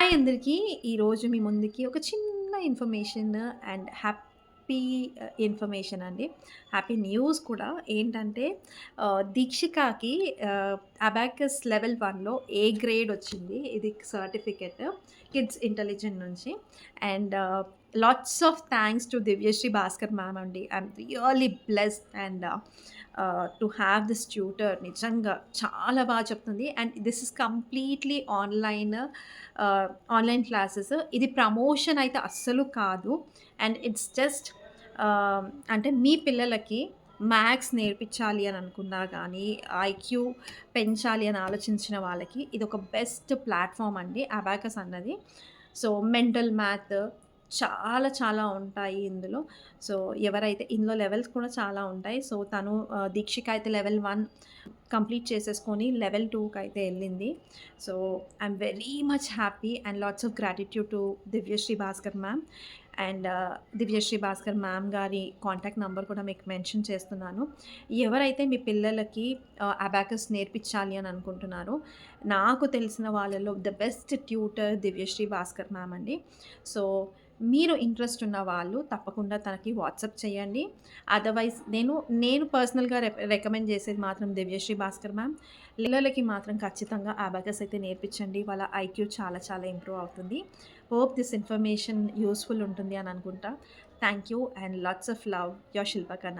Hi అందరికీ. ఈరోజు మీ ముందుకి ఒక చిన్న ఇన్ఫర్మేషన్ అండ్ హ్యాపీ ఇన్ఫర్మేషన్ అండి. హ్యాపీ న్యూస్ కూడా. ఏంటంటే దీక్షికాకి అబాకస్ లెవెల్ 1లో ఏ గ్రేడ్ వచ్చింది. ఇది సర్టిఫికేట్ కిడ్స్ ఇంటెలిజెంట్ నుంచి. And lots of thanks to Divyasri Bhaskar ma'am అండి. I am really blessed and to have this tutor. నిజంగా చాలా బాగా చెప్తుంది. And this is completely online classes. ఇది ప్రమోషన్ అయితే అస్సలు కాదు. అండ్ ఇట్స్ జస్ట్ అంటే మీ పిల్లలకి మ్యాథ్స్ నేర్పించాలి అని అనుకున్నా గానీ, ఐక్యూ పెంచాలి అని ఆలోచించిన వాళ్ళకి ఇదొక బెస్ట్ ప్లాట్‌ఫార్మ్ అండి అబాకస్ అన్నది. సో, మెంటల్ మ్యాథ్ చాలా చాలా ఉంటాయి ఇందులో. సో, ఎవరైతే ఇందులో లెవెల్స్ కూడా చాలా ఉంటాయి. సో, తను దీక్షిక అయితే లెవెల్ 1 కంప్లీట్ చేసేసుకొని లెవెల్ 2కైతే ఎళ్ళింది. So, I am very much happy and lots of gratitude to Divyasri Bhaskar ma'am. And Divyasri Bhaskar ma'am గారి కాంటాక్ట్ నంబర్ కూడా మీకు మెన్షన్ చేస్తున్నాను. ఎవరైతే మీ పిల్లలకి అబాకస్ నేర్పించాలి అని అనుకుంటున్నారో, నాకు తెలిసిన వాళ్ళలో the best tutor Divyasri Bhaskar ma'am అండి. సో, మీరు ఇంట్రెస్ట్ ఉన్న వాళ్ళు తప్పకుండా తనకి వాట్సాప్ చేయండి. అదర్‌వైజ్ నేను పర్సనల్‌గా రికమెండ్ చేసేది మాత్రం దివ్యశ్రీ భాస్కర్ మ్యామ్. పిల్లలకి మాత్రం ఖచ్చితంగా అబాకస్ అయితే నేర్పించండి. వాళ్ళ ఐక్యూ చాలా చాలా ఇంప్రూవ్ అవుతుంది. హోప్ దిస్ ఇన్ఫర్మేషన్ యూజ్‌ఫుల్ ఉంటుంది అని అనుకుంటా. Thank you and lots of love. Your శిల్పకళ.